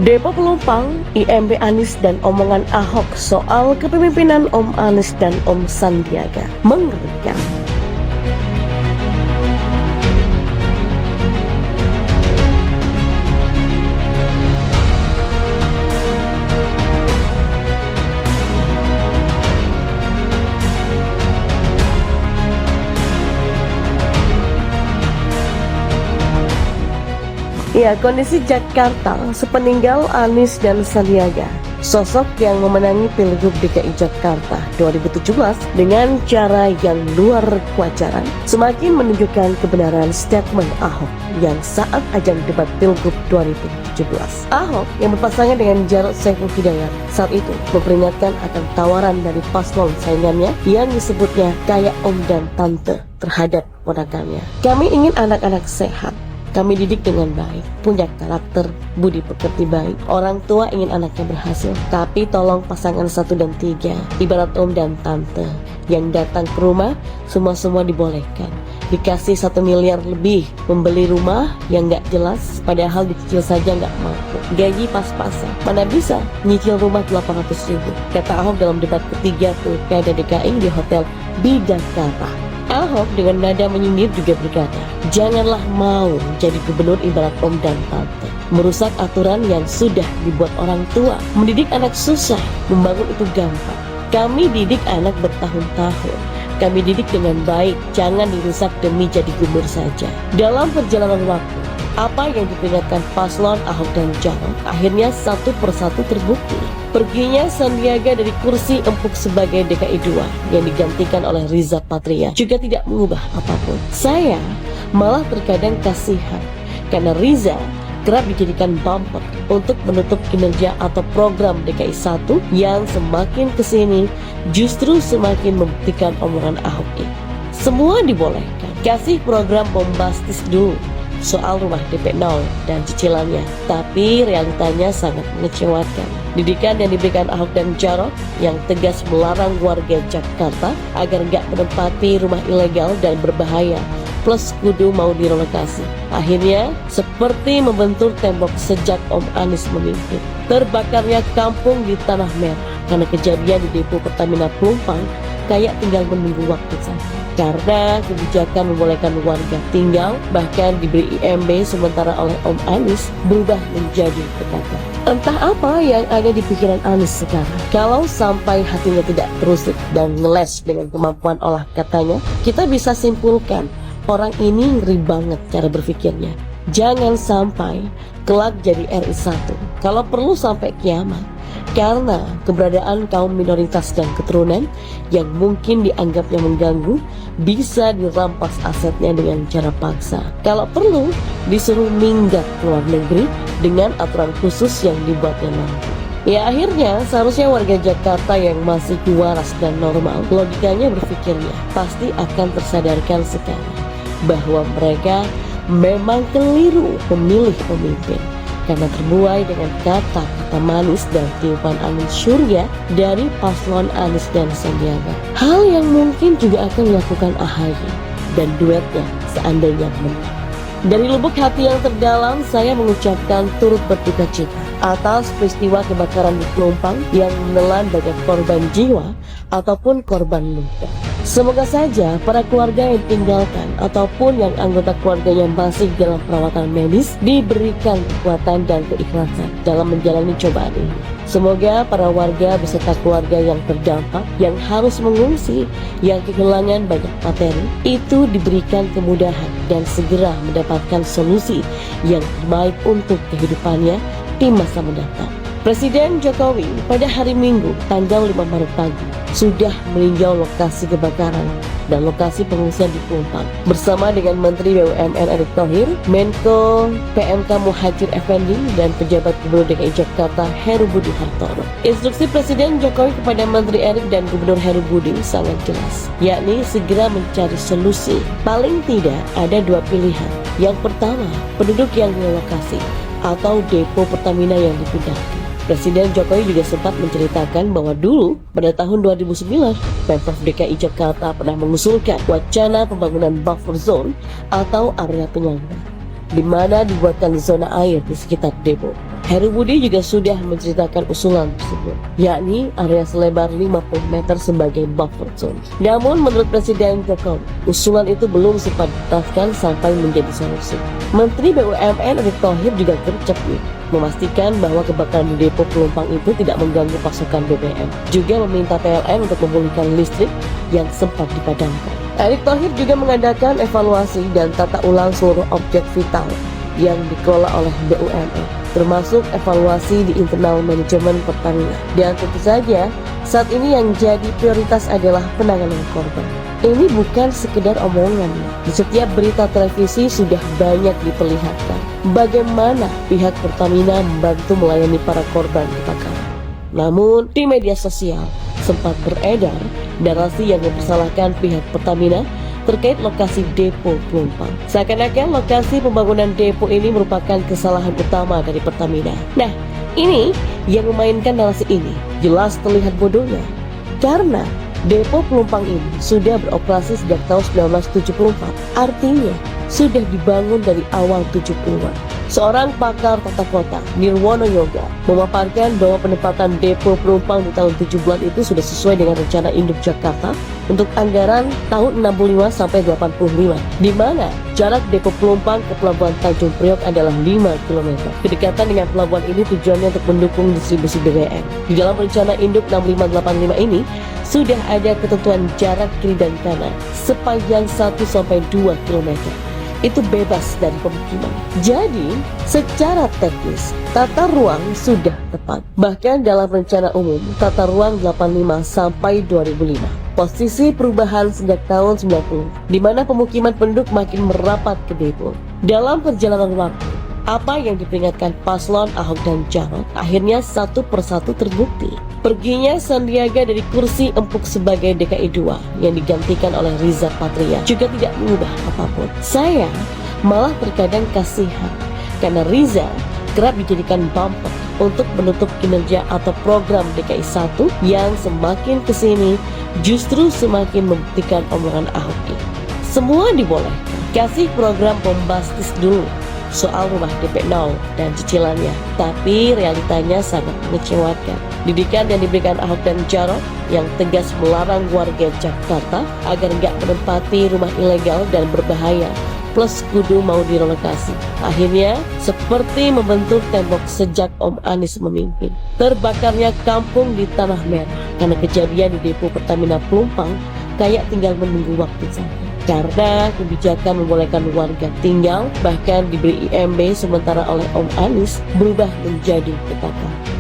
Depo Pelumpang, IMB Anies dan omongan Ahok soal kepemimpinan Om Anies dan Om Sandiaga mengerikan. Ya, kondisi Jakarta sepeninggal Anies dan Sandiaga, sosok yang memenangi Pilgub DKI Jakarta 2017 dengan cara yang luar kewajaran, semakin menunjukkan kebenaran statement Ahok yang saat ajang debat Pilgub 2017. Ahok yang berpasangan dengan Jarod Saiful Hidayat saat itu memperingatkan akan tawaran dari paslon saingannya yang disebutnya kayak om dan tante terhadap ponakannya. Kami ingin anak-anak sehat. Kami didik dengan baik, punya karakter, budi pekerti baik. Orang tua ingin anaknya berhasil, tapi tolong pasangan 1 dan 3, ibarat om dan tante, yang datang ke rumah, semua dibolehkan. Dikasih 1 miliar lebih, membeli rumah yang gak jelas, padahal dicicil saja gak mampu. Gaji pas-pasan, mana bisa nyicil rumah 800 ribu, kata Ahok dalam debat ketiga Pilkada DKI di Hotel Bidakara. Ahok dengan nada menyindir juga berkata, janganlah mau jadi gubernur ibarat om dan tante, merusak aturan yang sudah dibuat orang tua. Mendidik anak susah, membangun itu gampang. Kami didik anak bertahun-tahun, kami didik dengan baik, jangan dirusak demi jadi gubernur saja. Dalam perjalanan waktu, apa yang diperingatkan paslon Ahok dan Jarod akhirnya satu persatu terbukti. Perginya Sandiaga dari kursi empuk sebagai DKI 2 yang digantikan oleh Riza Patria juga tidak mengubah apapun. Saya malah terkadang kasihan karena Riza kerap dijadikan bumper untuk menutup kinerja atau program DKI 1 yang semakin kesini justru semakin membuktikan omongan Ahok ini. Semua dibolehkan, kasih program bombastis dulu soal rumah DP 0 dan cicilannya, tapi realitanya sangat mengecewakan. Didikan yang diberikan Ahok dan Jarod yang tegas melarang warga Jakarta agar gak menempati rumah ilegal dan berbahaya, plus kudu mau direlokasi. Akhirnya seperti membentur tembok sejak Om Anies memimpin. Terbakarnya kampung di Tanah Merah karena kejadian di depo Pertamina Pelumpang kayak tinggal menunggu waktu saja. Karena kebijakan membolehkan warga tinggal, bahkan diberi IMB sementara oleh Om Anies berubah menjadi PKK. Entah apa yang ada di pikiran Anies sekarang. Kalau sampai hatinya tidak terusik dan ngeles dengan kemampuan olah katanya, kita bisa simpulkan orang ini ngeri banget cara berpikirnya. Jangan sampai kelak jadi RI 1, kalau perlu sampai kiamat. Karena keberadaan kaum minoritas dan keturunan yang mungkin dianggapnya mengganggu, bisa dirampas asetnya dengan cara paksa. Kalau perlu, disuruh minggat ke luar negeri dengan aturan khusus yang dibuatnya nanti. Ya akhirnya seharusnya warga Jakarta yang masih waras dan normal, logikanya berpikirnya pasti akan tersadarkan sekarang bahwa mereka memang keliru memilih pemimpin karena terbuai dengan kata-kata manis dan tiupan angin surya dari paslon Anies dan Sandiaga. Hal yang mungkin juga akan dilakukan AHY dan duetnya seandainya menang. Dari lubuk hati yang terdalam, saya mengucapkan turut berduka cita atas peristiwa kebakaran di Pelumpang yang menelan banyak korban jiwa ataupun korban luka. Semoga saja para keluarga yang ditinggalkan ataupun yang anggota keluarganya masih dalam perawatan medis diberikan kekuatan dan keikhlasan dalam menjalani cobaan ini. Semoga para warga beserta keluarga yang terdampak, yang harus mengungsi, yang kehilangan banyak materi, itu diberikan kemudahan dan segera mendapatkan solusi yang terbaik untuk kehidupannya di masa mendatang. Presiden Jokowi pada hari Minggu tanggal 5 Maret pagi sudah meninjau lokasi kebakaran dan lokasi pengungsian di Pelumpang bersama dengan Menteri BUMN Erick Thohir, Menko PMK Muhadjir Effendi dan pejabat Gubernur DKI Jakarta Heru Budi Hartono. Instruksi Presiden Jokowi kepada Menteri Erick dan Gubernur Heru Budi sangat jelas, yakni segera mencari solusi. Paling tidak ada 2 pilihan. Yang pertama, penduduk yang direlokasi atau depo Pertamina yang dipindahkan. Presiden Jokowi juga sempat menceritakan bahwa dulu pada tahun 2009 Pemprov DKI Jakarta pernah mengusulkan wacana pembangunan buffer zone atau area penyangga, di mana dibuatkan zona air di sekitar depo. Heru Budi juga sudah menceritakan usulan tersebut, yakni area selebar 50 meter sebagai buffer zone. Namun menurut Presiden Jokowi, usulan itu belum sempat ditetapkan sampai menjadi solusi. Menteri BUMN Erick Thohir juga gercep nih, memastikan bahwa kebakaran di depo Pelumpang itu tidak mengganggu pasokan BBM. Juga meminta PLN untuk memulihkan listrik yang sempat dipadamkan. Erick Thohir juga mengadakan evaluasi dan tata ulang seluruh objek vital yang dikelola oleh BUMN, termasuk evaluasi di internal manajemen Pertamina. Dan tentu saja, saat ini yang jadi prioritas adalah penanganan korban. Ini bukan sekedar omongan. Di setiap berita televisi sudah banyak diperlihatkan bagaimana pihak Pertamina membantu melayani para korban kebakaran. Namun, di media sosial sempat beredar narasi yang mempersalahkan pihak Pertamina terkait lokasi depo Pelumpang. Seakan-akan lokasi pembangunan depo ini merupakan kesalahan utama dari Pertamina. Nah, ini yang memainkan narasi ini jelas terlihat bodohnya, karena depo Pelumpang ini sudah beroperasi sejak tahun 1974. Artinya sudah dibangun dari awal 70-an. Seorang pakar tata kota, Nirwono Yoga, memaparkan bahwa penempatan depo Pelumpang di tahun 70-an itu sudah sesuai dengan rencana induk Jakarta untuk anggaran tahun 65 sampai 85, di mana jarak depo Pelumpang ke Pelabuhan Tanjung Priok adalah 5 km. Kedekatan dengan pelabuhan ini tujuannya untuk mendukung distribusi BBM. Di dalam rencana induk 6585 ini sudah ada ketentuan jarak kiri dan kanan sepanjang 1 sampai 2 km. Itu bebas dari pemukiman. Jadi, secara teknis, tata ruang sudah tepat. Bahkan dalam rencana umum, tata ruang 85 sampai 2005. Posisi perubahan sejak tahun 90, di mana pemukiman penduduk makin merapat ke depo. Dalam perjalanan waktu, apa yang diperingatkan paslon Ahok dan Jarot akhirnya satu persatu terbukti. Perginya Sandiaga dari kursi empuk sebagai DKI 2 yang digantikan oleh Riza Patria juga tidak mengubah apapun. Saya malah terkadang kasihan karena Riza kerap dijadikan bumper untuk menutup kinerja atau program DKI 1 yang semakin kesini justru semakin membuktikan omongan Ahok ini. Semua dibolehkan, kasih program bombastis dulu soal rumah DP 0 dan cicilannya, tapi realitanya sangat mengecewakan. Didikan yang diberikan Ahok dan Jarot yang tegas melarang warga Jakarta agar nggak menempati rumah ilegal dan berbahaya, plus kudu mau direlokasi. Akhirnya seperti membentuk tembok sejak Om Anies memimpin. Terbakarnya kampung di Tanah Merah karena kejadian di depo Pertamina Pelumpang kayak tinggal menunggu waktu saja. Karena kebijakan membolehkan warga tinggal bahkan diberi IMB sementara oleh Om Anies berubah menjadi petaka.